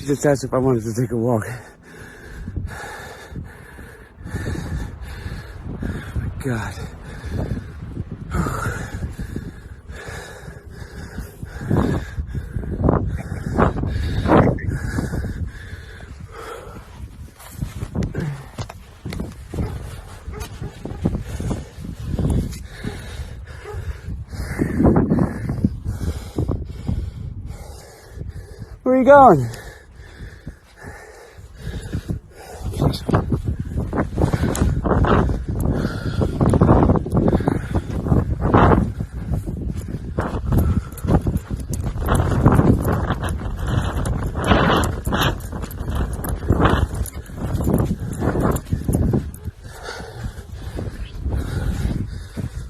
just asked if I wanted to take a walk. Oh my God. Where are you going?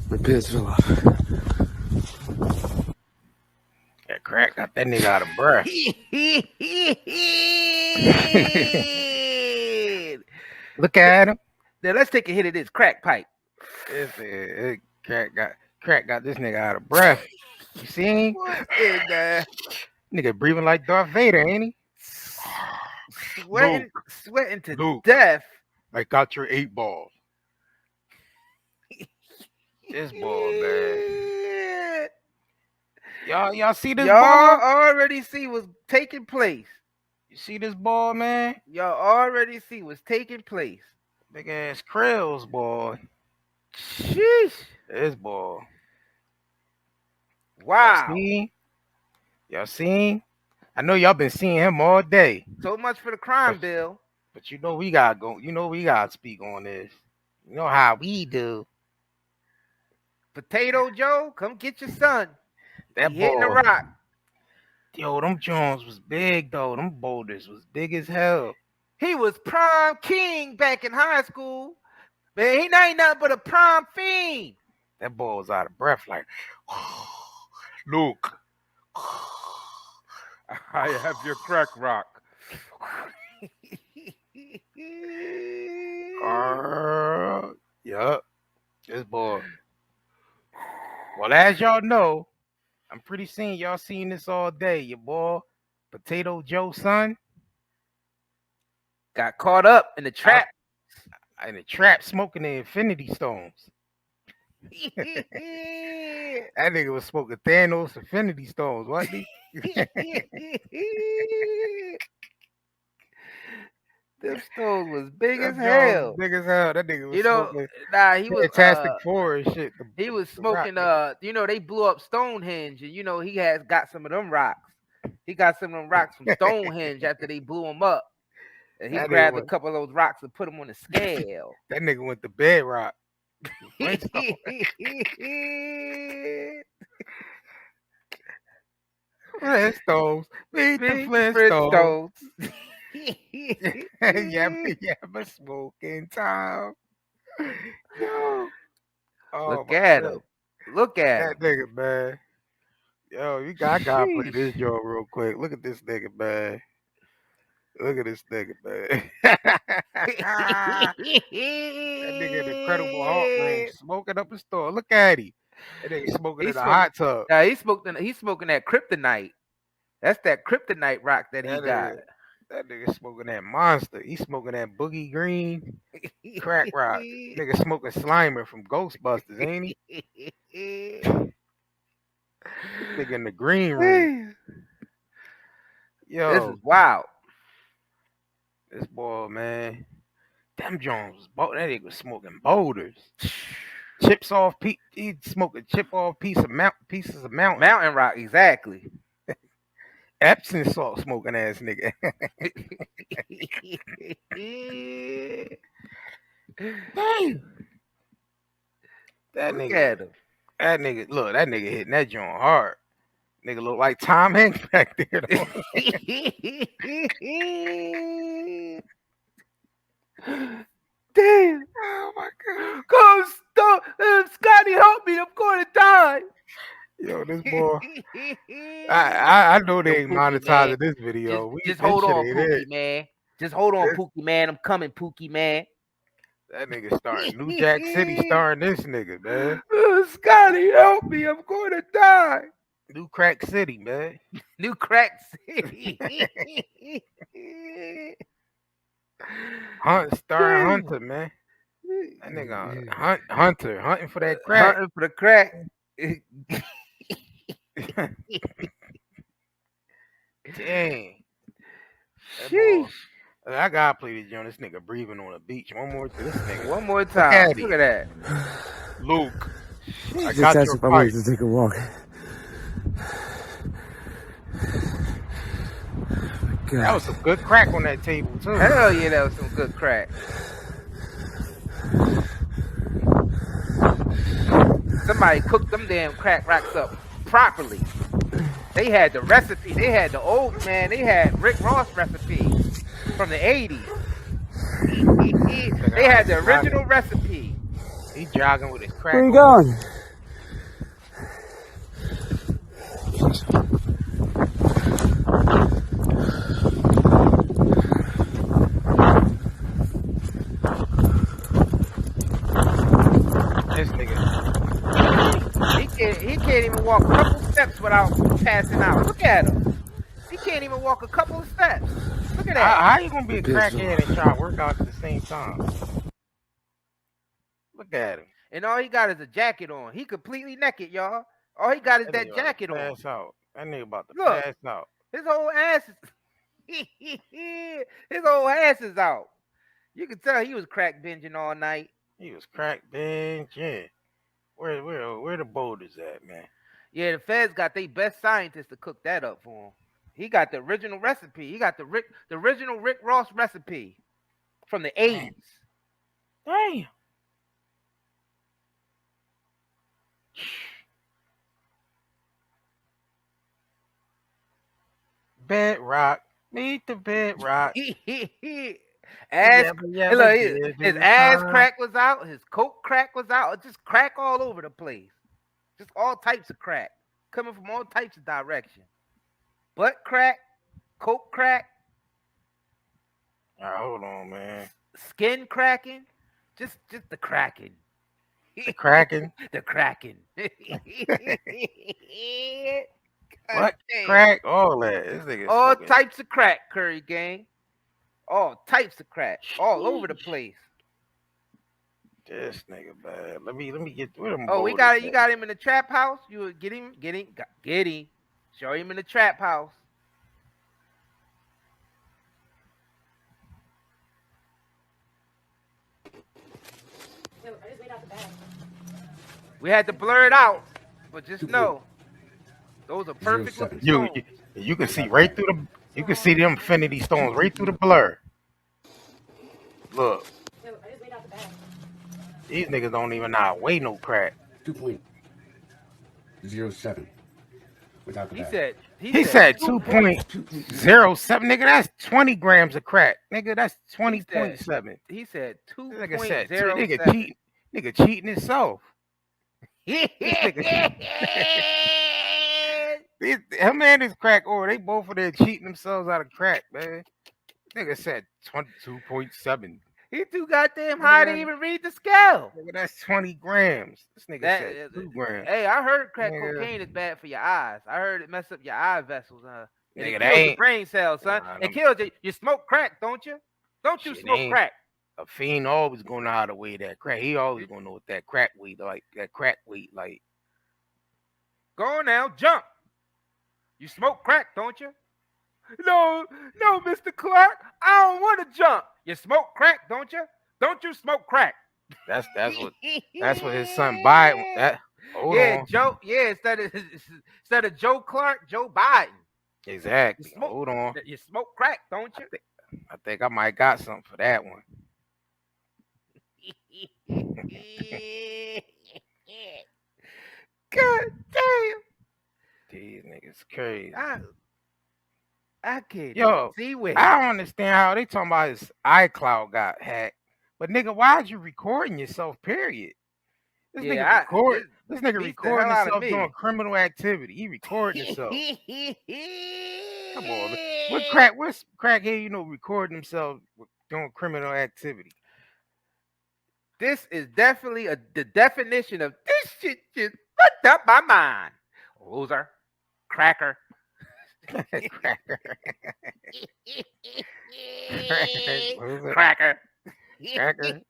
My pants fell off. That crack got that nigga out of breath. Look at him. Now let's take a hit of this crack pipe. Crack got this nigga out of breath. You see him? What in the Nigga breathing like Darth Vader, ain't he? sweating to Luke. death. Like got your 8 balls. This ball, man. Y'all see this Y'all ball? already see what's taking place. You see this ball, man? Y'all already see what's taking place. Big ass krills, boy. Sheesh. This ball. Wow. Y'all seen? I know y'all been seeing him all day. So much for the crime bill. But you know we gotta go. You know we gotta speak on this. You know how we do. Potato Joe, come get your son. That He hitting the ball. rock. Yo, them Jones was big though. Them boulders was big as hell. He was prom king back in high school. Man, he ain't nothing but a prom fiend. That ball was out of breath, like, Luke. I have your crack rock. Yup. This ball. Well, as y'all know, I'm pretty sure y'all seen this all day. Your boy, Potato Joe son, got caught up in the trap. Smoking the Infinity Stones. That nigga was smoking Thanos Infinity Stones, wasn't he? Them stones was big as hell. Big as hell. That nigga was smoking. He was Fantastic Four and shit. He was smoking. They blew up Stonehenge, and he has got some of them rocks. He got some of them rocks from Stonehenge after they blew him up, and he grabbed a couple of those rocks and put them on the scale. That nigga went to bedrock. Flintstones. Beat the Flintstones. Yeah, smoking time. Yo. Look at him. Look at that nigga, man. Yo, I gotta play this joke real quick. Look at this nigga, man. Look at this nigga, man. That nigga in the Incredible Hulk ring smoking up a store. Look at him. That nigga smoking in a hot tub. Yeah, he's smoking that kryptonite. That's that kryptonite rock that he got. That nigga smoking that monster. He smoking that boogie green crack rock. Nigga smoking Slimer from Ghostbusters, ain't he? Nigga in the green room. Yo, this is wild. This boy, man. Them Jones, that nigga was smoking boulders. Chips off, he smoking chip off pieces of mountain. Mountain rock, exactly. Epsom salt smoking ass nigga. Damn. That nigga hitting that joint hard. Nigga look like Tom Hanks back there. Damn. Oh my God. Go stop. Scotty, help me. I'm going to die. Yo, this boy. I know they ain't monetizing this video. Just hold on, Pookie, man. Just hold on, Pookie, man. I'm coming, Pookie, man. That nigga starting New Jack City starring this nigga, man. Scotty, help me. I'm going to die. New Crack City, man. New Crack City. Starring Hunter, man. That nigga Hunter hunting for that crack. Hunting for the crack. Dang. That boy, I gotta play this joint. This nigga breathing on the beach. One more time. Look at that. Luke. I Just got asked your if I wanted pipe. to take a walk. God. That was some good crack on that table too. Hell yeah, that was some good crack. Somebody cooked them damn crack rocks up properly. They had the recipe. They had the old man. They had Rick Ross recipe from the 80s. They had the original recipe. He jogging with his crack. Where you going? This nigga. He can't even walk a couple steps without passing out. Look at him. He can't even walk a couple of steps. Look at that. How you gonna be a crackhead and try to work out at the same time? Look at him. And all he got is a jacket on. He completely naked, y'all. All he got is that jacket on. Pass out. That nigga about to pass out. His whole ass is his whole ass is out. You can tell he was crack binging all night. He was crack binging. Where the boulders at, man? Yeah, the feds got their best scientists to cook that up for him. He got the original recipe. He got the original Rick Ross recipe from the 80s. Damn. Bedrock. Meet the bedrock. His ass crack was out. His coke crack was out. Just crack all over the place. Just all types of crack. Coming from all types of direction. Butt crack. Coke crack. All right, hold on, man. Skin cracking. Just the cracking. The cracking? The cracking. What? Crack? All that. All types of crack, Curry gang. All types of crack. All over the place. This nigga bad. Let me get rid of him. Oh, you got him in the trap house? You get him. Show him in the trap house. We had to blur it out, but just know those are perfect looking stones. You can see right through the. You can see them infinity stones right through the blur. Look. These niggas don't even know how to weigh no crack. 2.07 without the bag. He said 2.07, nigga. That's 20 grams of crack, nigga. That's 20.7. He said 2.07. Nigga cheating himself. Him and his crack, or they both of them cheating themselves out of crack, man. Nigga said 22.7. He too goddamn high to even read the scale. Nigga, that's 20 grams. This nigga said 2 grams. Hey, I heard crack cocaine is bad for your eyes. I heard it mess up your eye vessels. Nigga, it kills your brain cells, son. It kills you. You smoke crack, don't you? Don't you smoke crack? A fiend always gonna know how to weigh that crack. He always gonna know what that crack weight like. Go on now, jump. You smoke crack, don't you? No, Mr. Clark. I don't want to jump. You smoke crack, don't you? Don't you smoke crack? That's what his son Biden. Hold on. Joe. Yeah, instead of Joe Clark, Joe Biden. Exactly. Hold on. You smoke crack, don't you? I think I might got something for that one. God damn. These niggas crazy. I can't see with I don't understand how they talking about his iCloud got hacked. But nigga, why'd you recording yourself, period? This nigga recording himself doing criminal activity. He recording himself. Come on, man. What's crackhead, recording himself doing criminal activity? This is definitely the definition of this shit just fucked up my mind. Loser. Cracker. Cracker. Cracker. Cracker.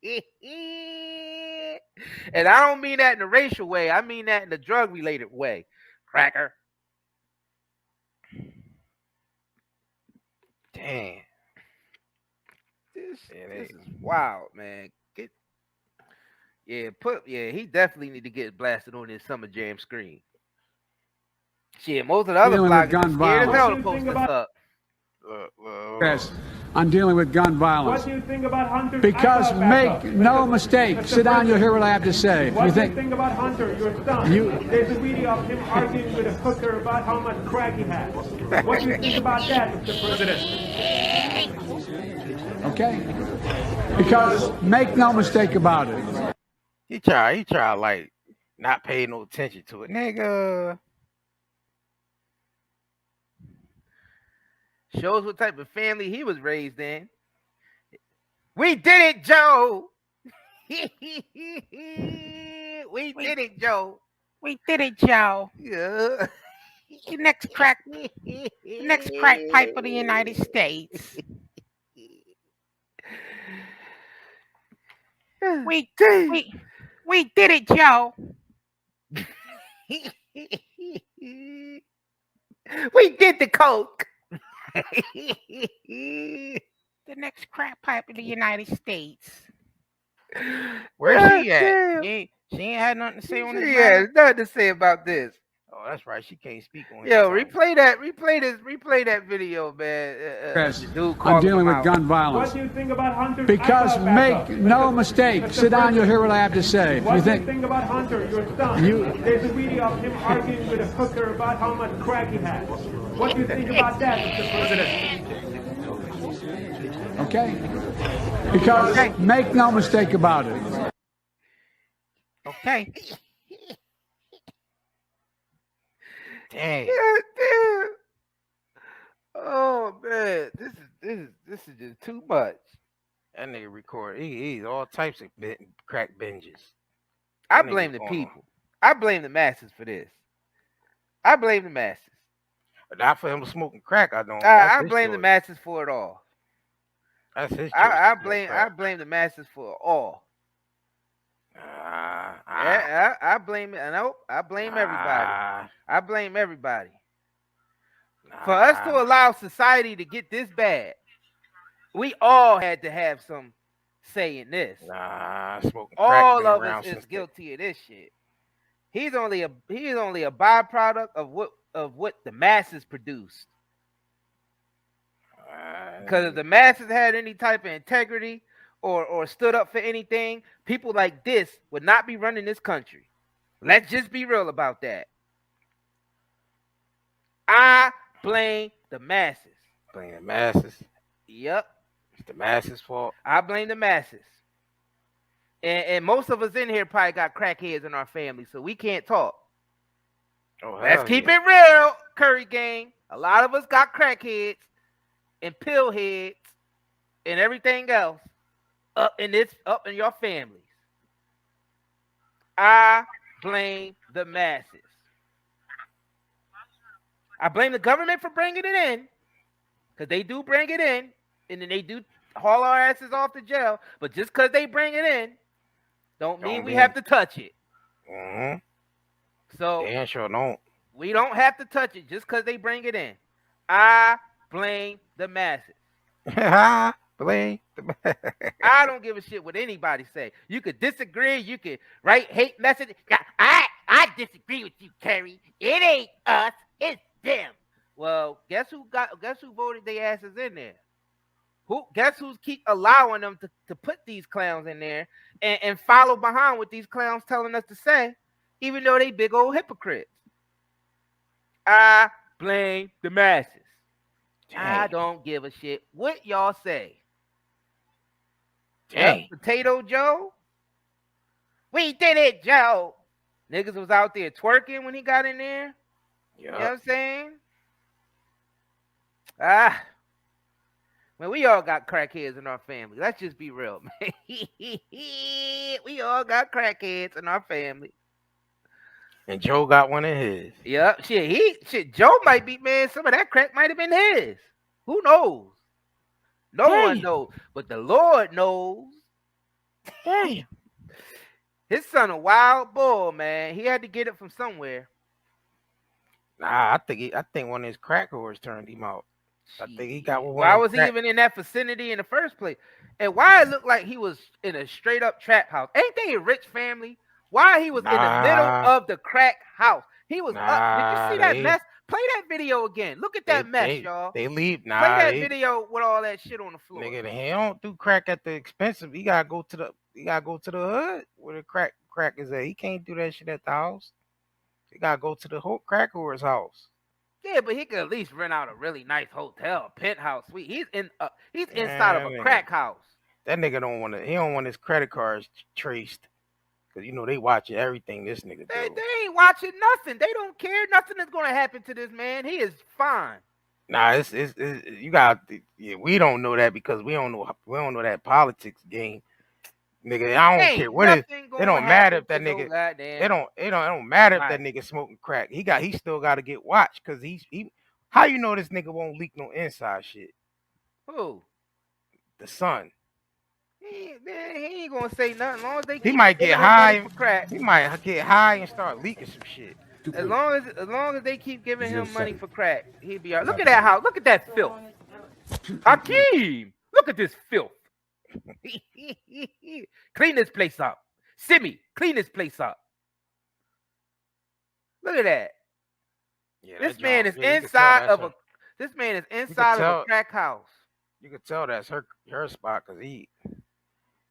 And I don't mean that in a racial way. I mean that in a drug-related way. Cracker. Damn. This is wild, man. He definitely need to get blasted on his Summer Jam screen. Shit, most of the other bloggers are scared as hell to post this up. Yes, I'm dealing with gun violence. What do you think about Hunter? Because make no mistake, sit down, you'll hear what I have to say. What do you think about Hunter, your son? There's a video of him arguing with a hooker about how much crack he has. What do you think about that, Mr. President? Okay? Because make no mistake about it. He try like not pay no attention to it, nigga. Shows what type of family he was raised in. We did it, Joe. We did it, Joe. We did it, Joe. Yeah. The next crack pipe of the United States. We did it, Joe. We did the coke. The next crack pipe of the United States. Where's she at? She ain't had nothing to say on this. She has nothing to say about this. Oh, that's right. She can't speak on it. Yo, replay that video, man. Yes, I'm dealing with gun violence. What do you think about Hunter? Because make no mistake, sit down, you'll hear what I have to say. What do you think about Hunter, your son? There's a video of him arguing with a hooker about how much crack he has. What do you think about that, Mr. President? Okay? Because make no mistake about it. Okay. Dang. Yeah, damn. Oh man, this is just too much. That nigga record. He's all types of crack binges. I blame the people. I blame the masses for this. I blame the masses. Not for him smoking crack. I don't. I blame the masses for it all. That's his choice. I blame the masses for it all. I blame it. Nope. I blame everybody. I blame everybody. For us to allow society to get this bad, we all had to have some say in this. Smoking crack. All of us is guilty of this shit. He's only a byproduct of what the masses produced. Because if the masses had any type of integrity or stood up for anything, people like this would not be running this country. Let's just be real about that. I blame the masses. Blame the masses. Yep. It's the masses' fault. I blame the masses. And most of us in here probably got crackheads in our family, so we can't talk. Oh, let's keep it real, Curry gang. A lot of us got crackheads and pill heads and everything else up in your families. I blame the masses. I blame the government for bringing it in, because they do bring it in, and then they do haul our asses off to jail. But just because they bring it in, don't mean we have to touch it. Mm-hmm. So they sure don't. We don't have to touch it just because they bring it in. I blame the masses. Blame the masses. I don't give a shit what anybody say. You could disagree. You could write hate messages. I disagree with you, Kerry. It ain't us. It's them. Well, guess who voted their asses in there? Guess who's keep allowing them to put these clowns in there and follow behind what these clowns telling us to say, even though they big old hypocrites. I blame the masses. Dang. I don't give a shit what y'all say. Dang. Potato Joe? We did it, Joe. Niggas was out there twerking when he got in there. Yep. You know what I'm saying? Man, we all got crackheads in our family. Let's just be real, man. We all got crackheads in our family. And Joe got one of his. Yep. Shit. Joe might be, man. Some of that crack might have been his. Who knows? No one knows, but the Lord knows. Damn. His son a wild bull, man. He had to get it from somewhere. Nah, I think one of his crack whores turned him out. I think he got one. Why was he even in that vicinity in the first place? And why it looked like he was in a straight up trap house? Ain't they a rich family? Why he was in the middle of the crack house? He was up. Did you see that mess? Play that video again. Look at that mess, y'all. They leave. Play that video with all that shit on the floor. Nigga, he don't do crack at the expensive. He gotta go to the hood where the crack is at. He can't do that shit at the house. He gotta go to the whole crack whore's house. Yeah, but he could at least rent out a really nice hotel, penthouse suite. He's inside of a crack house. That nigga don't want his credit cards traced. Cause you know they watching everything this nigga do. They ain't watching nothing. They don't care. Nothing is gonna happen to this man. He is fine. Nah, it's you got. Yeah, we don't know that because we don't know that politics game. Nigga, I don't care what it. It don't matter if that nigga. It don't matter if that nigga smoking crack. He still got to get watched because he. How you know this nigga won't leak no inside shit? Who? The son. He ain't gonna say nothing. As long as they he might get high. For crack. He might get high and start leaking some shit. As long as they keep giving him money for crack, he'll be all right. Look at that house. Look at that filth. Hakeem, look at this filth. Clean this place up. Simi, clean this place up. Look at that. Yeah, this man is inside of a crack house. You could tell that's her spot because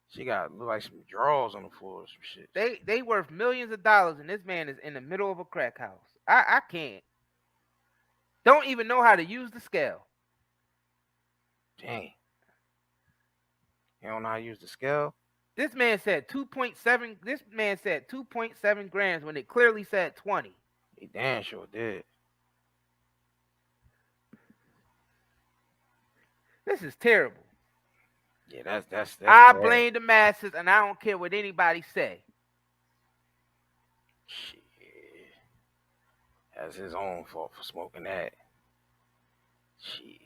she got look like some drawers on the floor or some shit. They worth millions of dollars, and this man is in the middle of a crack house. I can't. Don't even know how to use the scale. Dang. You don't know how to use the scale? This man said 2.7. This man said 2.7 grams when it clearly said 20. He damn sure did. This is terrible. Yeah, that's I blame the masses, and I don't care what anybody say. Shit. That's his own fault for smoking that. Shit.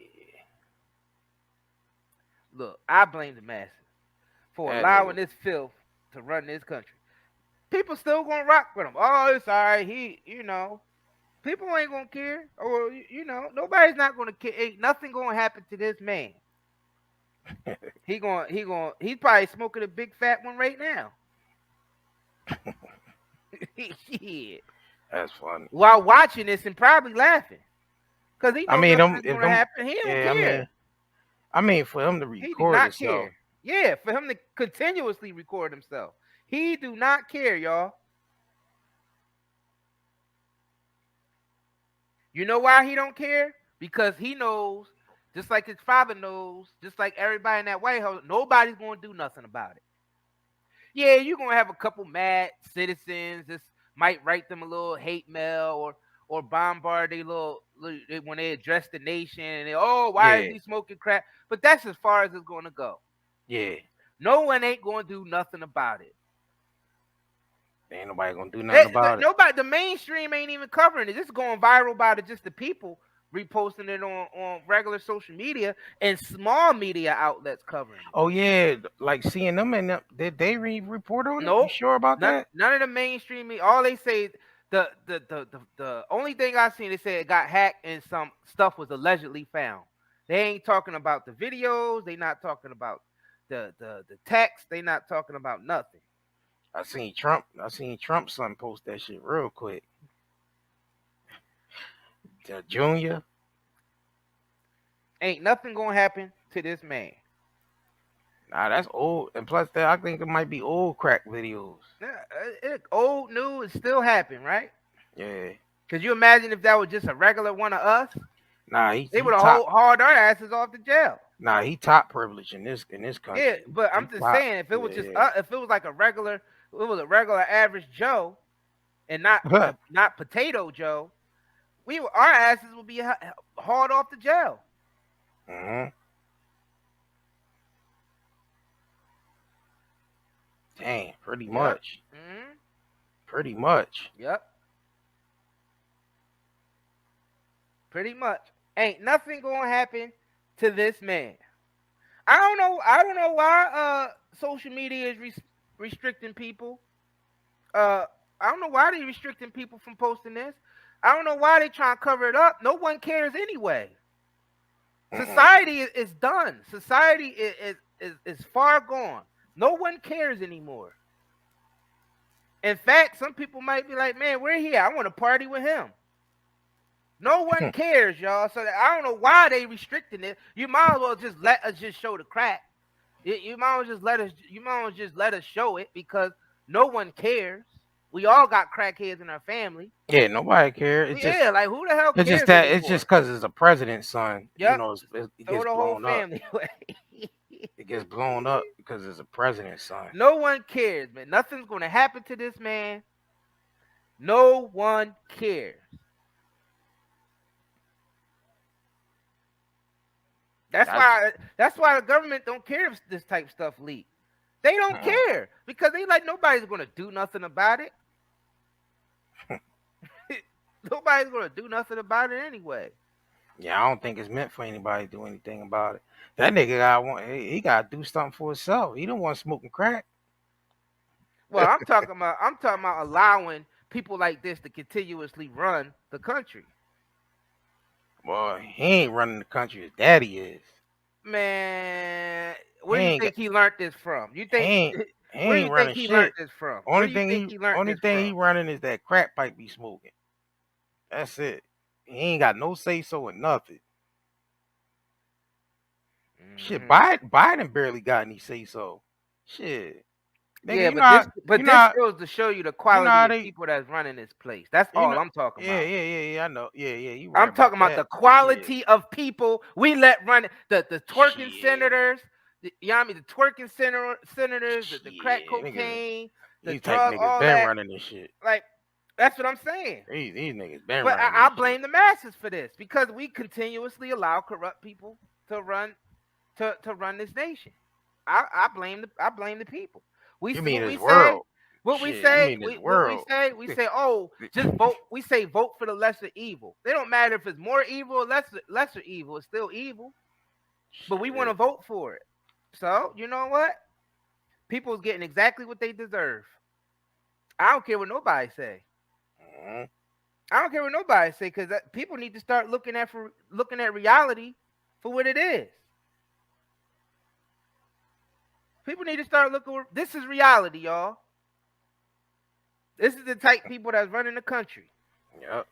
Look, I blame the masses for allowing this filth to run this country. People still gonna rock with him. Oh, it's all right. People ain't gonna care. Or, nobody's not gonna care. Ain't nothing gonna happen to this man. He's probably smoking a big fat one right now. Shit. That's funny. While watching this and probably laughing. Because he knows nothing's gonna happen. He don't care. For him to record himself. Care. Yeah, for him to continuously record himself. He do not care, y'all. You know why he don't care? Because he knows, just like his father knows, just like everybody in that White House, nobody's going to do nothing about it. Yeah, you're going to have a couple mad citizens that might write them a little hate mail or bombard when they address the nation and why is he smoking crack? But that's as far as it's going to go. Yeah. No one ain't going to do nothing about it. Ain't nobody going to do nothing about it. Nobody, the mainstream ain't even covering it. This is going viral by just the people reposting it on regular social media and small media outlets covering it. Oh, yeah. Like seeing them and them, did they report on it? Nope. You sure about that? None of the mainstream media. All they say is the only thing I seen, they said it got hacked and some stuff was allegedly found. They ain't talking about the videos. They not talking about the text. They not talking about nothing. I seen Trump's son post that shit real quick. Junior. Ain't nothing gonna happen to this man. Nah, that's old. And plus that, I think it might be old crack videos. Old news still happen, right? Yeah. Could you imagine if that was just a regular one of us? Nah, they would have hauled our asses off to jail. Nah, he top privilege in this country. Yeah, but I'm just saying, if it was if it was like a regular average Joe, and not Potato Joe, our asses would be hauled off to jail. Mm-hmm. Dang, pretty much. Mm-hmm. Pretty much. Yep. Pretty much. Ain't nothing gonna happen to this man. I don't know why social media is restricting people. I don't know why they restricting people from posting this. I don't know why they trying to cover it up. No one cares anyway. Society is done. Society is far gone. No one cares anymore. In fact, some people might be like, man, where he at? I want to party with him. No one cares, y'all. So I don't know why they restricting it. You might as well just let us just show the crack. You might as well just let us. You might as well just let us show it because no one cares. We all got crackheads in our family. Yeah, nobody cares. It's just, like who the hell cares? It's just that it's just because it's a president's son. Yep. You know, it gets blown up. Away. It gets blown up because it's a president's son. No one cares, man. Nothing's going to happen to this man. No one cares. That's why the government don't care if this type of stuff leaks. They don't care because they like nobody's going to do nothing about it. Nobody's going to do nothing about it anyway. Yeah, I don't think it's meant for anybody to do anything about it. That nigga he got to do something for himself. He don't want smoking crack. Well, I'm talking about allowing people like this to continuously run the country. Well, he ain't running the country. His daddy is. Man, where do you think he learned this from? You think where do you think he learned this from? Only thing he running is that crack pipe he smoking. That's it. He ain't got no say so in nothing. Shit, Biden barely got any say so. Shit. Nigga, yeah, but this goes to show you the quality of people that's running this place. That's all I'm talking about. Yeah, I know. Yeah, you right. I'm talking about the quality of people we let run it. The twerking senators, the twerking senators, the crack cocaine, the drug, all that. Running this shit. Like, that's what I'm saying. These niggas been running. But I blame the masses for this because we continuously allow corrupt people to run this nation. I blame the people. We say, oh, just vote. We say vote for the lesser evil. They don't matter if it's more evil or lesser evil. It's still evil. But we want to vote for it. So, you know what? People's getting exactly what they deserve. I don't care what nobody say. I don't care what nobody say because people need to start looking at reality for what it is. People need to start looking. This is reality, y'all. This is the type of people that's running the country. Yep.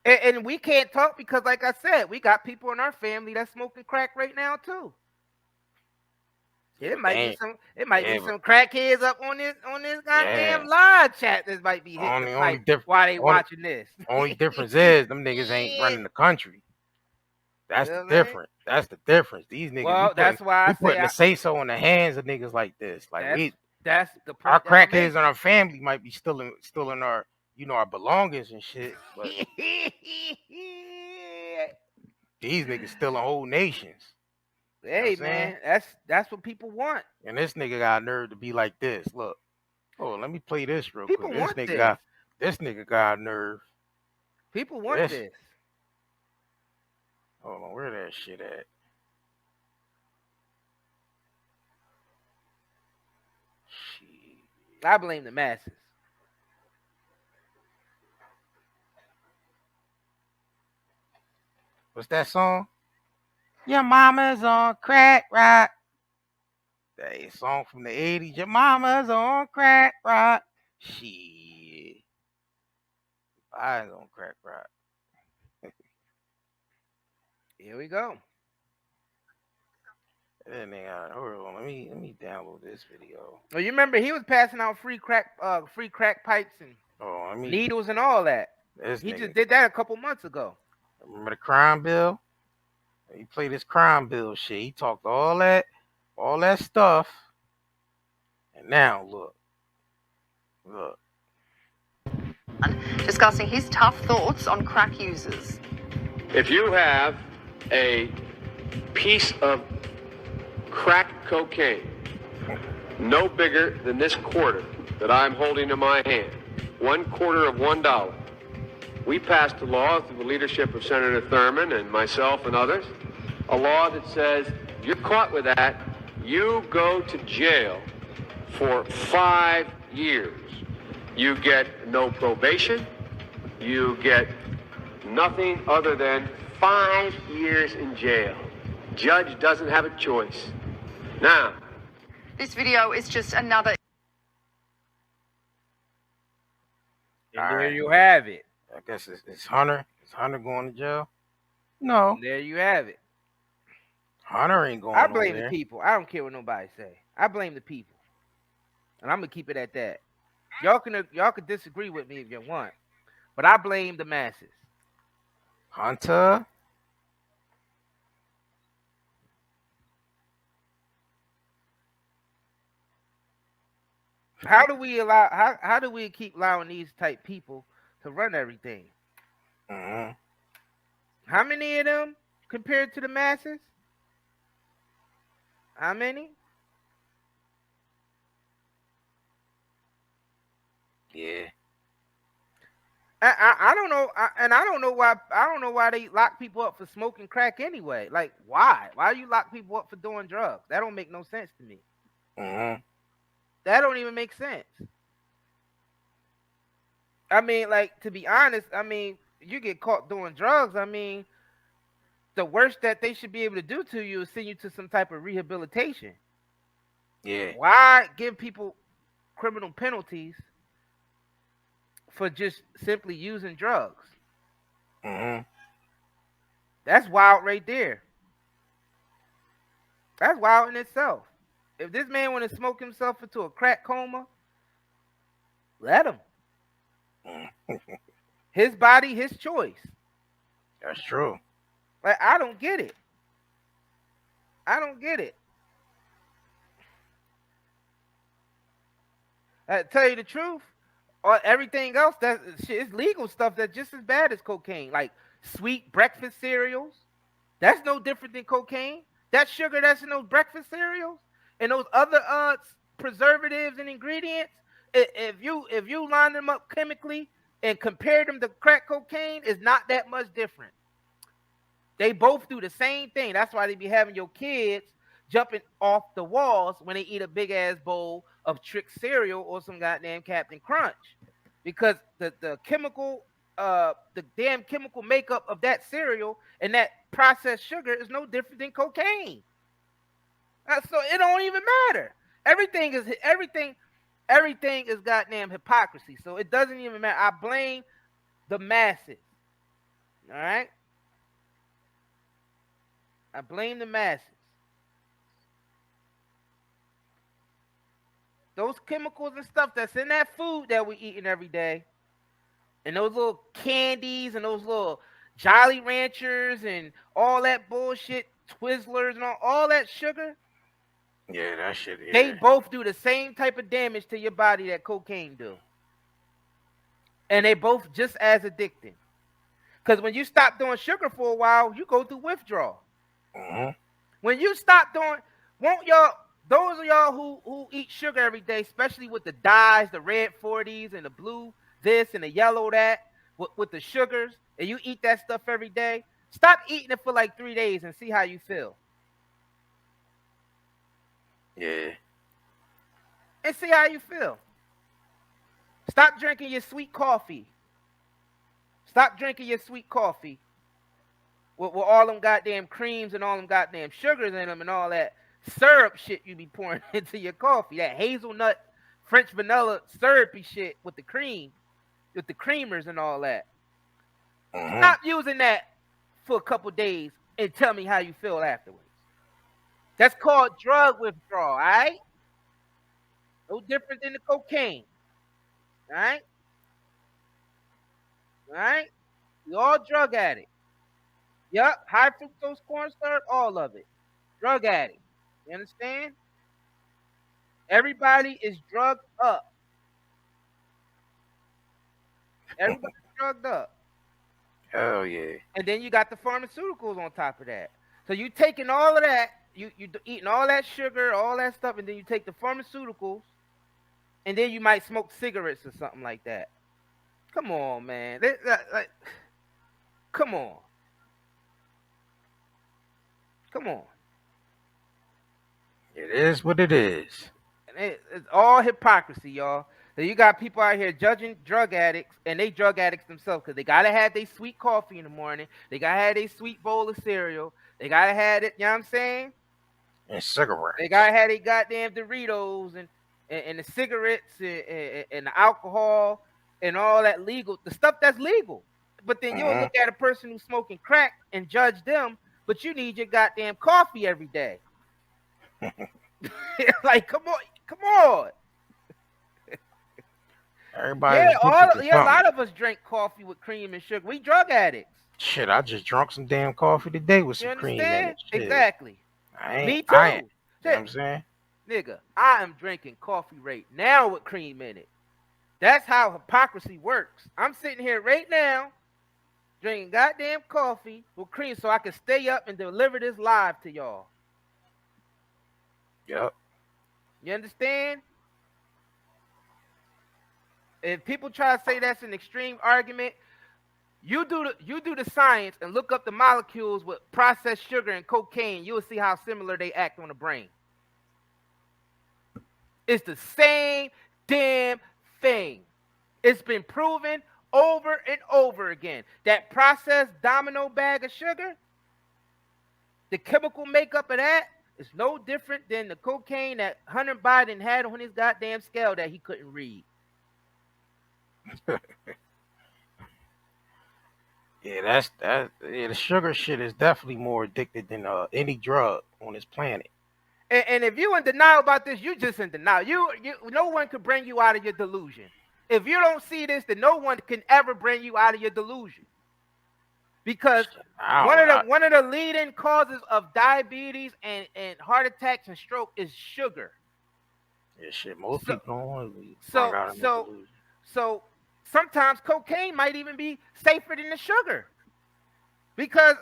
And we can't talk because, like I said, we got people in our family that's smoking crack right now too. It might be some crackheads up on this goddamn live chat that might be hitting while they watching this. Only difference is them niggas ain't running the country. That's the difference. That's the difference. These niggas. Well, that's why we putting the say so in the hands of niggas like this. Like that's the point. Our crackheads in our family might be still in our our belongings and shit. But these niggas still in whole nations. Hey man, that's what people want. And this nigga got nerve to be like this. Look, let me play this real quick. This nigga got nerve. People want this. Hold on, where that shit at? Shit. I blame the masses. What's that song? Your mama's on crack rock. That is a song from the 80s. Your mama's on crack rock. Shit. Biden's on crack rock. Here we go. Hold on, let me download this video. Oh, you remember he was passing out free crack pipes and needles and all that. He just did that a couple months ago. Remember the crime bill? He played this crime bill shit. He talked all that stuff. And now look. Discussing his tough thoughts on crack users. If you have a piece of crack cocaine no bigger than this quarter that I'm holding in my hand, 1/4 of $1, we passed a law through the leadership of Senator Thurmond and myself and others, a law that says you're caught with that, you go to jail for 5 years. You get no probation. You get nothing other than 5 years in jail. Judge doesn't have a choice. Now, This video is just another. And there you have it. I guess it's Hunter. Is Hunter going to jail? No. And there you have it. Hunter ain't going I over blame there. the people. I don't care what nobody say. I blame the people. And I'm gonna keep it at that. Y'all can disagree with me if you want, but I blame the masses. Hunter? How do we keep allowing these type people to run everything? Mm-hmm. How many of them compared to the masses? How many? Yeah. I don't know, and I don't know why they lock people up for smoking crack anyway. Like, why? Why you lock people up for doing drugs? That don't make no sense to me. Mm-hmm. That don't even make sense. I mean, like, to be honest, I mean, you get caught doing drugs, I mean, the worst that they should be able to do to you is send you to some type of rehabilitation. Yeah. Why give people criminal penalties for just simply using drugs? Mm-hmm. That's wild right there. That's wild in itself. If this man want to smoke himself into a crack coma, let him. His body, his choice. That's true. Like, I don't get it. I don't get it. Tell you the truth, or everything else that shit is legal stuff that's just as bad as cocaine. Like sweet breakfast cereals, that's no different than cocaine. That sugar that's in those breakfast cereals and those other preservatives and ingredients, if you line them up chemically and compare them to crack cocaine, is not that much different. They both do the same thing. That's why they be having your kids jumping off the walls when they eat a big ass bowl of Trick cereal or some goddamn Captain Crunch, because the chemical, the damn chemical makeup of that cereal and that processed sugar is no different than cocaine. So it don't even matter. Everything is goddamn hypocrisy. So it doesn't even matter. I blame the masses. All right. I blame the masses. Those chemicals and stuff that's in that food that we're eating every day, and those little candies and those little Jolly Ranchers and all that bullshit, Twizzlers and all that sugar. Yeah, that shit. Yeah. They both do the same type of damage to your body that cocaine do. And they both just as addicting. Because when you stop doing sugar for a while, you go through withdrawal. Mm-hmm. When you stop doing, those of y'all who eat sugar every day, especially with the dyes, the red 40s and the blue this and the yellow that, with the sugars, and you eat that stuff every day, stop eating it for like 3 days and see how you feel. Yeah. And see how you feel. Stop drinking your sweet coffee. Stop drinking your sweet coffee with all them goddamn creams and all them goddamn sugars in them and all that syrup shit you be pouring into your coffee. That hazelnut French vanilla syrupy shit with the cream, with the creamers and all that. Mm-hmm. Stop using that for a couple days and tell me how you feel afterwards. That's called drug withdrawal, all right? No different than the cocaine, all right? All right? We all drug addicts. Yup, high fructose corn syrup, all of it. Drug addict. You understand? Everybody is drugged up. Everybody's drugged up. Hell yeah. And then you got the pharmaceuticals on top of that. So you taking all of that, you eating all that sugar, all that stuff, and then you take the pharmaceuticals, and then you might smoke cigarettes or something like that. Come on, man. Come on. Come on. It is what it is. And it's all hypocrisy, y'all. So you got people out here judging drug addicts, and they drug addicts themselves because they gotta have their sweet coffee in the morning. They gotta have their sweet bowl of cereal. They gotta have it. You know what I'm saying? And cigarettes. They gotta have their goddamn Doritos and the cigarettes and the alcohol and all that legal, the stuff that's legal. But then you'll look at a person who's smoking crack and judge them, but you need your goddamn coffee every day. Like, come on. Everybody. A lot of us drink coffee with cream and sugar. We drug addicts. Shit, I just drunk some damn coffee today with some cream in it. Shit. Exactly. Me too. You know what I'm saying? Nigga, I am drinking coffee right now with cream in it. That's how hypocrisy works. I'm sitting here right now drinking goddamn coffee with cream so I can stay up and deliver this live to y'all. Yep. You understand? If people try to say that's an extreme argument, you do the science and look up the molecules with processed sugar and cocaine. You'll see how similar they act on the brain. It's the same damn thing. It's been proven over and over again. That processed domino bag of sugar, the chemical makeup of that is no different than the cocaine that Hunter Biden had on his goddamn scale that he couldn't read. Yeah, the sugar shit is definitely more addicted than any drug on this planet. And if you in denial about this, you just in denial. You no one could bring you out of your delusion. If you don't see this, then no one can ever bring you out of your delusion. Because one of the leading causes of diabetes and heart attacks and stroke is sugar. Yeah, shit. Most people don't want to be So sometimes cocaine might even be safer than the sugar. Because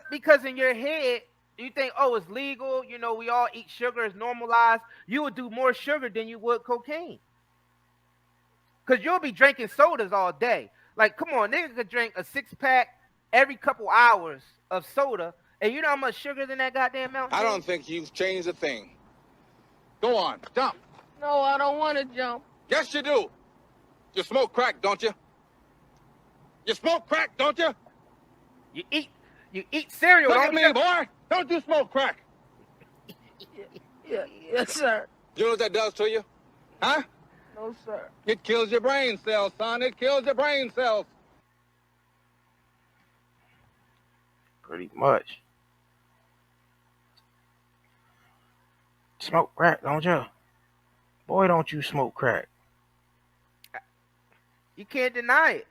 in your head, you think, oh, it's legal. You know, we all eat sugar. It's normalized. You would do more sugar than you would cocaine. Because you'll be drinking sodas all day. Like, come on, niggas could drink a 6-pack every couple hours of soda. And you know how much sugar is in that goddamn Mountain Dew? I don't think you've changed a thing. Go on, jump. No, I don't want to jump. Yes, you do. You smoke crack, don't you? You smoke crack, don't you? You eat cereal, Look don't at me, you? boy. Don't you smoke crack? Yes, sir. You know what that does to you? Huh? No, sir. It kills your brain cells, son. It kills your brain cells. Pretty much. Smoke crack, don't you? Boy, don't you smoke crack. You can't deny it.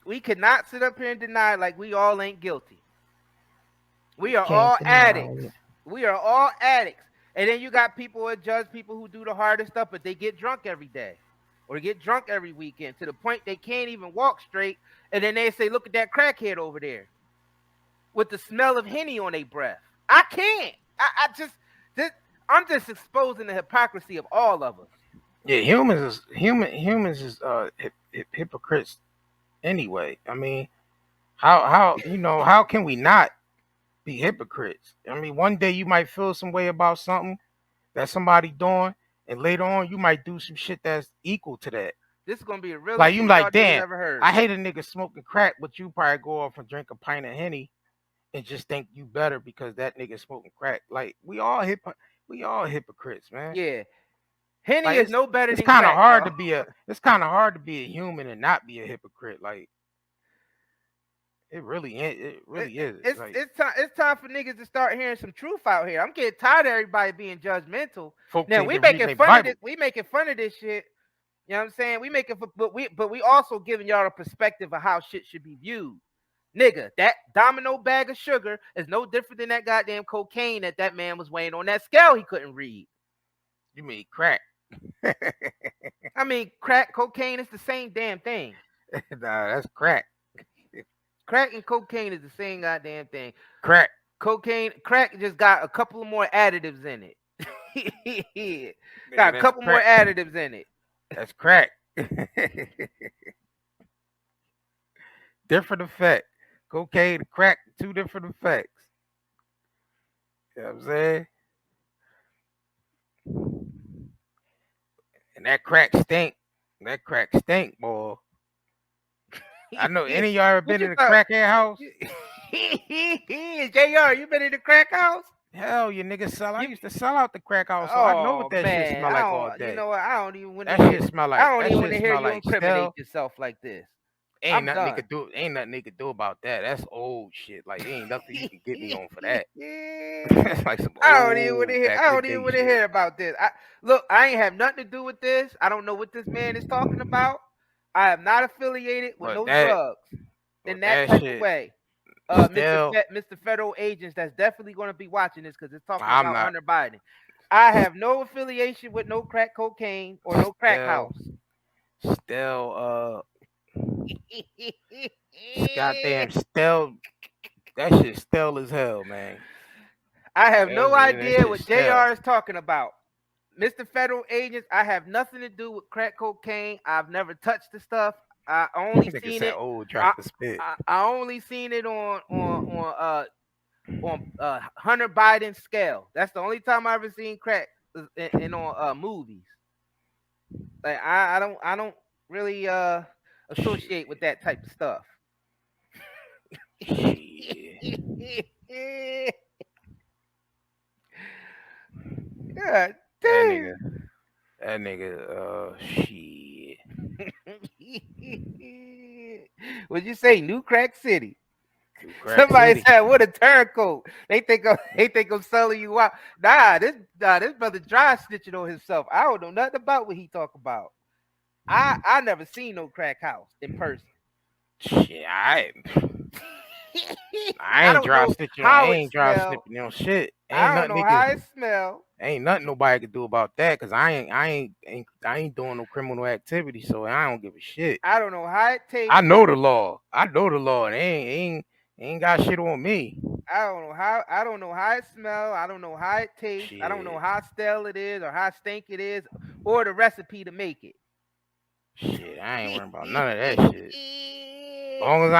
We cannot sit up here and deny it like we all ain't guilty. We are all addicts. We are all addicts. And then you got people that judge people who do the hardest stuff, but they get drunk every day or get drunk every weekend to the point they can't even walk straight. And then they say, look at that crackhead over there with the smell of Henny on their breath. I can't. I'm just exposing the hypocrisy of all of us. Yeah, humans is hypocrites anyway. I mean, how can we not be hypocrites? I mean, one day you might feel some way about something that somebody doing, and later on you might do some shit that's equal to that. This is gonna be a real like you like, damn, ever heard. I hate a nigga smoking crack, but you probably go off and drink a pint of Henny and just think you better because that nigga smoking crack. Like we all hypocrites, man. Yeah. Henny is no better than crack. It's kind of hard to be a human and not be a hypocrite. Like it really is. It's time for niggas to start hearing some truth out here. I'm getting tired of everybody being judgmental. Now we making fun of this. We making fun of this shit. You know what I'm saying? We making, but we also giving y'all a perspective of how shit should be viewed. Nigga, that domino bag of sugar is no different than that goddamn cocaine that man was weighing on that scale he couldn't read. You mean crack? I mean, crack, cocaine is the same damn thing. Nah, that's crack. Crack and cocaine is the same goddamn thing. Crack. Crack just got a couple more additives in it. Got a couple more additives in it. That's crack. different effect. Cocaine and crack, 2 different effects. You know what I'm saying? And that crack stink. That crack stink, boy. I know any of y'all ever been in a crackhead house? JR, you been in the crack house? Hell, you niggas sell. I used to sell out the crack house, so I know what that shit smell like all day. You know what? I don't even want to that hear. shit smell like. I don't That even want to shit hear smell you like incriminate stale. yourself like this. Ain't nothing they could do. Ain't nothing they could do about that. That's old shit. Like ain't nothing you can get me on for that. That's like some I don't even want to old hear. I don't back in even the want day to shit. hear about this. Look, I ain't have nothing to do with this. I don't know what this man is talking about. I am not affiliated with no drugs in that type of way. Mr. Federal agents that's definitely going to be watching this because it's talking about Hunter Biden. I have no affiliation with no crack cocaine or no crack house. Still, goddamn still. That shit still as hell, man. I have no idea what JR is talking about. Mr. Federal agents, I have nothing to do with crack cocaine. I've never touched the stuff. I only seen it. I only seen it on Hunter Biden's scale. That's the only time I ever seen crack in on movies. Like I don't really associate with that type of stuff. God damn. That nigga, shit. What'd you say? New Crack City. Somebody said, "What a turncoat." They think I'm selling you out. Nah, this brother dry snitching on himself. I don't know nothing about what he talk about. I never seen no crack house in person. Shit, I ain't dry snitching. I ain't dry snitching on shit. I don't know how it smell. Ain't nothing nobody could do about that because I ain't doing no criminal activity, so I don't give a shit. I don't know how it tastes. I know the law. And ain't got shit on me. I don't know how it smell. I don't know how it tastes. Shit. I don't know how stale it is or how stink it is or the recipe to make it. Shit, I ain't worrying about none of that shit. Long as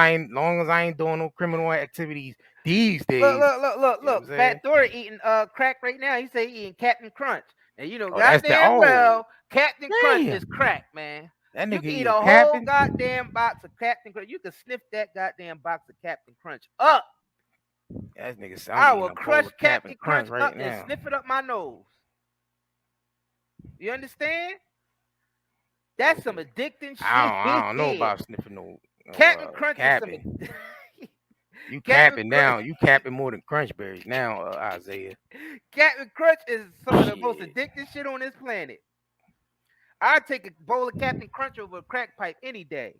I ain't doing no criminal activities these days. Look. Fat Dory eating crack right now. He say he eating Captain Crunch. And you know, goddamn well, Captain Crunch is crack, man. That nigga you can eat a whole goddamn box of Captain Crunch. You can sniff that goddamn box of Captain Crunch up. That nigga I will crush Captain Crunch right up now and sniff it up my nose. You understand? That's some addicting shit. I don't know about sniffing no Captain Crunch capping. is some You capping now. You capping more than Crunch Berries now, Isaiah. Captain Crunch is some of the most addictive shit on this planet. I'd take a bowl of Captain Crunch over a crack pipe any day.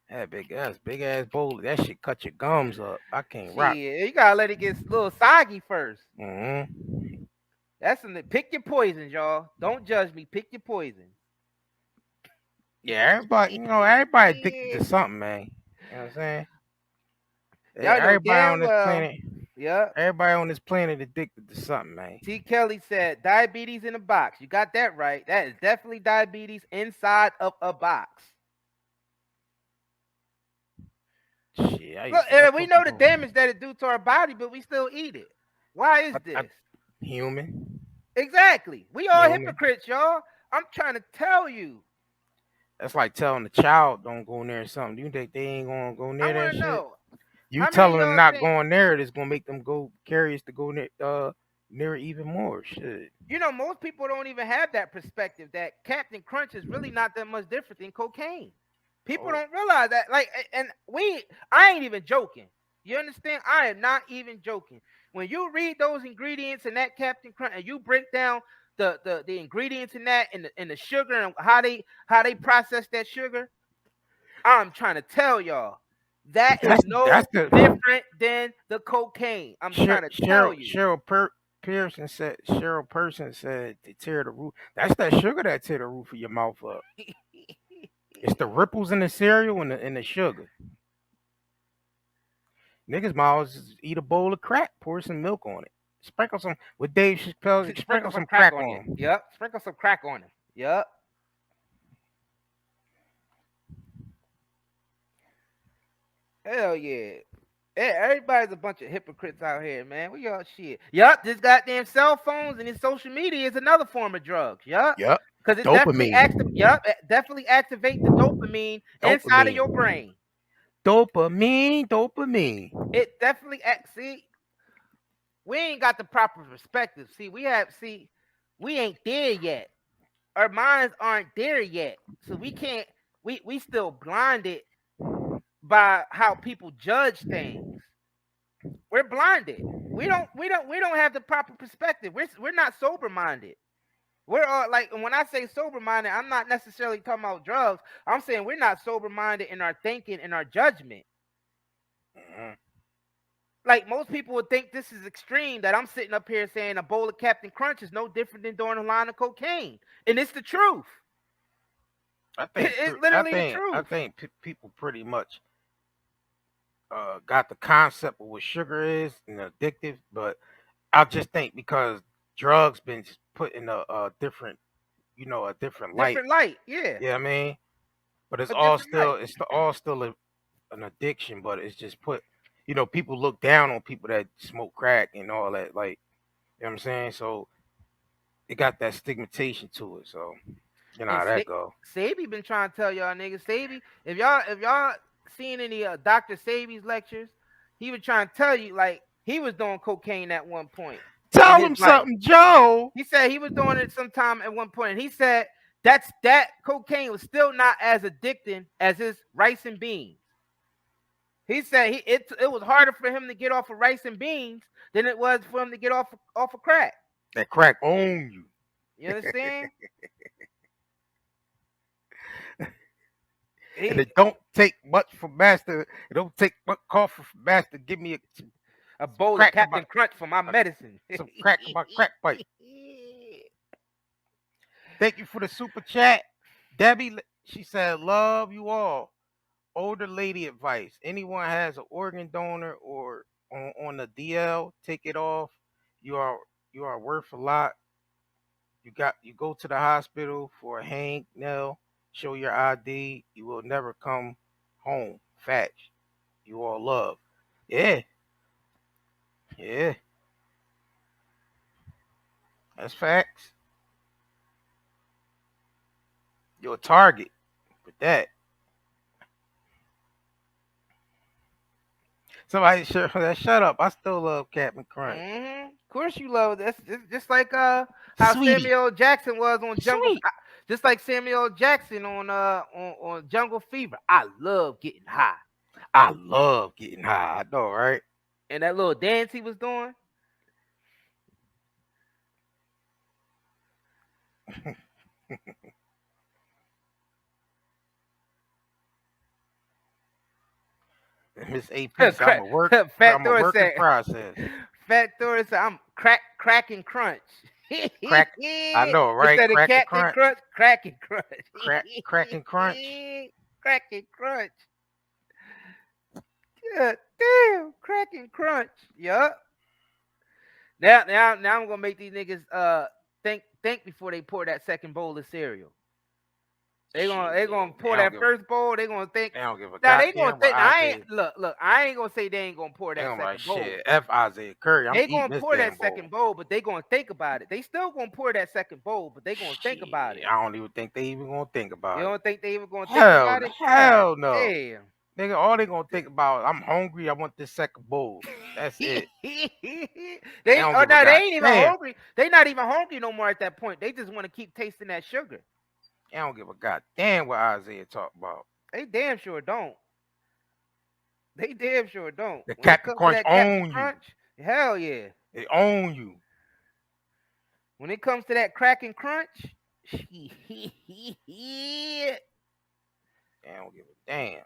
That big ass bowl. That shit cut your gums up. I can't rock. Yeah, you gotta let it get a little soggy first. Mm-hmm. That's pick your poisons, y'all. Don't judge me. Pick your poison. Yeah, everybody addicted to something, man. You know what I'm saying? Everybody on this planet. Yeah. Everybody on this planet addicted to something, man. T. Kelly said, "Diabetes in a box." You got that right. That is definitely diabetes inside of a box. Shit, look, we know the damage that it do to our body, but we still eat it. Why is this? Human. Exactly. We all hypocrites, y'all. I'm trying to tell you. That's like telling the child don't go near something. You think they ain't gonna go near that shit? Know. You telling them not going there, it's gonna make them go curious to go near it even more. Shit. You know, most people don't even have that perspective that Captain Crunch is really not that much different than cocaine. People don't realize that. Like, and I ain't even joking. You understand? I am not even joking. When you read those ingredients in that Captain Crunch and you break down the ingredients in that and the sugar and how they process that sugar, I'm trying to tell y'all that is different than the cocaine. I'm trying to tell you. Cheryl Person said to tear the roof. That's that sugar that tear the roof of your mouth up. It's the ripples in the cereal and the sugar. Niggas might eat a bowl of crack, pour some milk on it. Sprinkle some with Dave Chappelle. Sprinkle some crack on him. Yep. Sprinkle some crack on him. Yep. Hell yeah. Everybody's a bunch of hypocrites out here, man. We all shit. Yup, this goddamn cell phones and this social media is another form of drugs. Yup. Yep. Because it Dopamine. definitely activate the dopamine inside of your brain. Dopamine. It definitely see, we ain't got the proper perspective. See, we ain't there yet. Our minds aren't there yet. So we can't we still blinded by how people judge things. We're blinded. We don't have the proper perspective. We're not sober minded. We're all like, when I say sober minded, I'm not necessarily talking about drugs. I'm saying we're not sober minded in our thinking and our judgment. Mm-hmm. Like, most people would think this is extreme, that I'm sitting up here saying a bowl of Captain Crunch is no different than doing a line of cocaine, and it's the truth. It's literally the truth. I think people pretty much got the concept of what sugar is and addictive, but I just think because drugs been put in a different, a different light. Different light, yeah. Yeah, I mean, but it's all still an addiction, but it's just put. People look down on people that smoke crack and all that, like, you know what I'm saying? So it got that stigmatization to it. So how that go. Sabi been trying to tell y'all niggas. Sabi, if y'all seen any Dr. Sabi's lectures, he was trying to tell you, like, he was doing cocaine at one point. Tell him something, Joe. He said he was doing it sometime at one point, and he said that cocaine was still not as addicting as his rice and beans. He said it was harder for him to get off of rice and beans than it was for him to get off of crack. That crack own you. You understand? And it don't take much for Master. It don't take much coffee for Master. Give me a bowl of Captain Crunch for my medicine. Some crack in my crack pipe. Thank you for the super chat. Debbie, she said, love you all. Older lady advice. Anyone has an organ donor or on the DL, take it off. You are worth a lot. You go to the hospital for a hang nail, show your ID. You will never come home. Facts. You all love. Yeah. Yeah. That's facts. You're a target with that. Somebody shut up. I still love Captain Crunch. Mm-hmm. Of course you love it. That's just like how Samuel Jackson was on Jungle. Just like Samuel Jackson on Jungle Fever. I love getting high. I love getting high. I know, right? And that little dance he was doing. Miss AP, I'm a work in process. Fat Thor said, I'm cracking crunch. Crack, I know, right? Instead of Captain Crunch, cracking crunch. Cracking crunch. Cracking crunch. God damn, cracking crunch. Yup. Now I'm gonna make these niggas think before they pour that second bowl of cereal. They gonna pour that first bowl. They gonna think. They don't give a now they gonna think. Look. I ain't gonna say they ain't gonna pour that second bowl. Shit, F Isaiah Curry. They gonna pour that second bowl, but they gonna think about it. They still gonna pour that second bowl, but they gonna think about it. I don't even think they even gonna think about it. You don't think they even gonna think about it? Hell no. Damn. Nigga, all they gonna think about, I'm hungry. I want this second bowl. That's it. They ain't even hungry. They not even hungry no more at that point. They just want to keep tasting that sugar. I don't give a goddamn what Isaiah talk about. They damn sure don't. The Captain Crunch own you. Hell yeah. They own you. When it comes to that cracking crunch, I don't give a damn.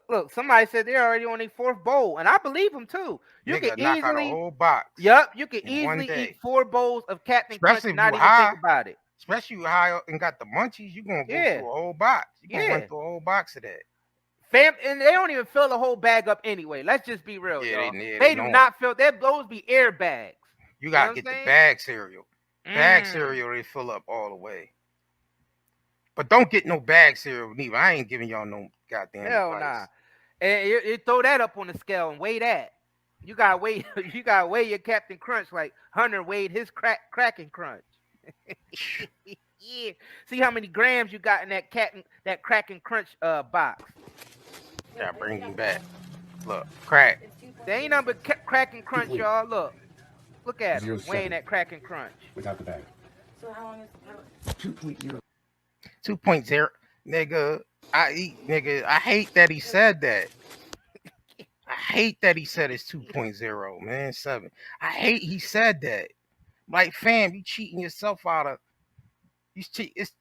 Look, somebody said they're already on their fourth bowl, and I believe them too. You Nigga, can knock easily out a whole box. Yup, you can in one easily day. eat 4 bowls of Captain Crunch and not even think about it. Especially you high and got the munchies, you gonna go through a whole box. You gonna run through a whole box of that. And they don't even fill the whole bag up anyway. Let's just be real, y'all. They do not fill. Those be air bags. You gotta get the bag cereal. Bag cereal, they fill up all the way. But don't get no bag cereal neither. I ain't giving y'all no goddamn Hell advice. nah. And you throw that up on the scale and weigh that. You gotta weigh your Captain Crunch like Hunter weighed his Cracking Crunch. Yeah. See how many grams you got in that Cracking Crunch box. Yeah, bring him back. Look, crack. There ain't nothing but Cracking Crunch, y'all. Look at him weighing that Cracking Crunch. Without the bag. So how long is 2.0. 2.0. Nigga, I hate that he said that. I hate that he said it's 2.0, man. 7. I hate he said that. Like, fam, you cheating yourself out of. It's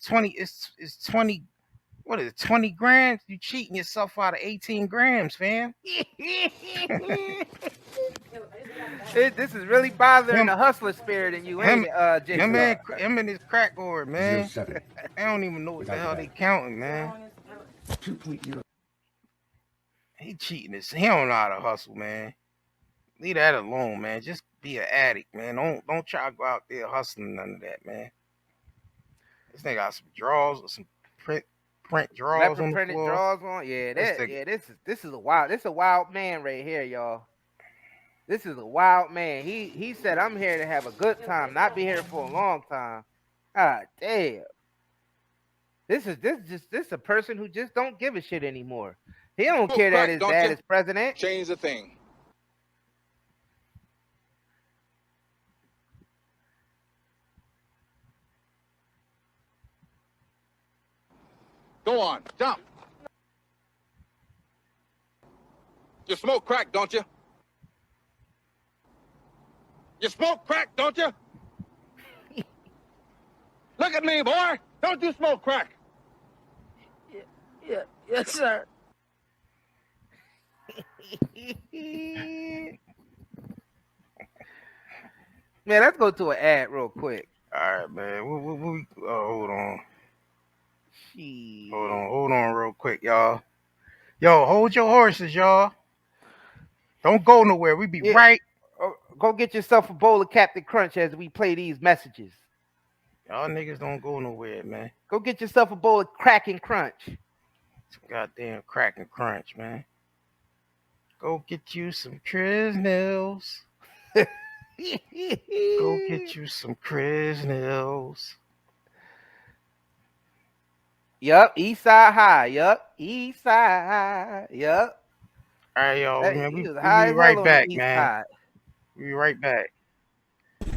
20. It's 20. What is it? 20 grams? You cheating yourself out of 18 grams, fam. This is really bothering the hustler spirit in you, ain't it, Jay? Him and his crack lord, man. 07. I don't even know what the hell they counting, man. 2.0. He cheating this. He don't know how to hustle, man. Leave that alone, man. Just be an addict, man. Don't try to go out there hustling none of that, man. This nigga got some drawers or some print drawers on the printed floor. drawers on. Yeah, this is a wild man right here, y'all. This is a wild man. He said, I'm here to have a good time, not be here for a long time. God damn. This is a person who just don't give a shit anymore. He don't care that his dad is president. Change the thing. Go on, jump. You smoke crack, don't you? You smoke crack, don't you? Look at me, boy. Don't you smoke crack? Yeah, yes, sir. Man, let's go to an ad real quick. All right, man. Hold on. Jeez. Hold on real quick, y'all. Yo, hold your horses, y'all. Don't go nowhere. We be right. Go get yourself a bowl of Captain Crunch as we play these messages. Y'all niggas don't go nowhere, man. Go get yourself a bowl of Cracking Crunch. Some goddamn Cracking Crunch, man. Go get you some Crisnels. Go get you some Crisnels. Yup, East Side High. Yup, East Side. Yup. All right, y'all. Man, we be right back, man. We'll be right back.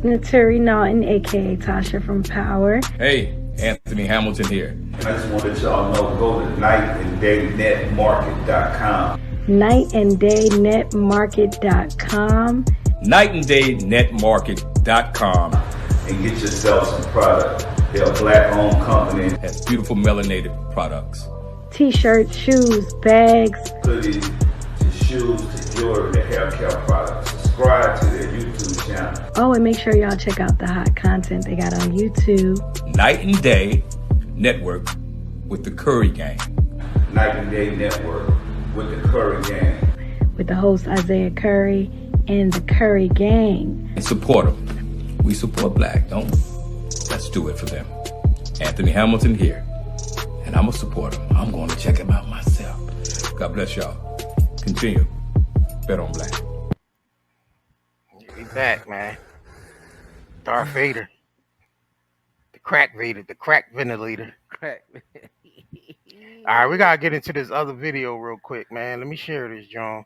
Naturi Naughton, aka Tasha from Power. Hey, Anthony Hamilton here. I just want to let y'all know, go to nightanddayNetmarket.com. NightanddayNetmarket.com. NightanddayNetmarket.com. And get yourself some product. They're a black-owned company. Has beautiful melanated products. T-shirts, shoes, bags. Hoodies, to shoes, to jewelry, to hair care products. Subscribe to their YouTube channel. Oh, and make sure y'all check out the hot content they got on YouTube. Night and Day Network with the Curry Gang. Night and Day Network with the Curry Gang. With the host Isaiah Curry and the Curry Gang. And support them. We support black, don't we? Let's do it for them. Anthony Hamilton here. And I'm going to support him. I'm going to check him out myself. God bless y'all. Continue. Bet on black. We back, man. Darth Vader. The crack Vader. The crack ventilator. Crack. All right, we got to get into this other video real quick, man. Let me share this, John.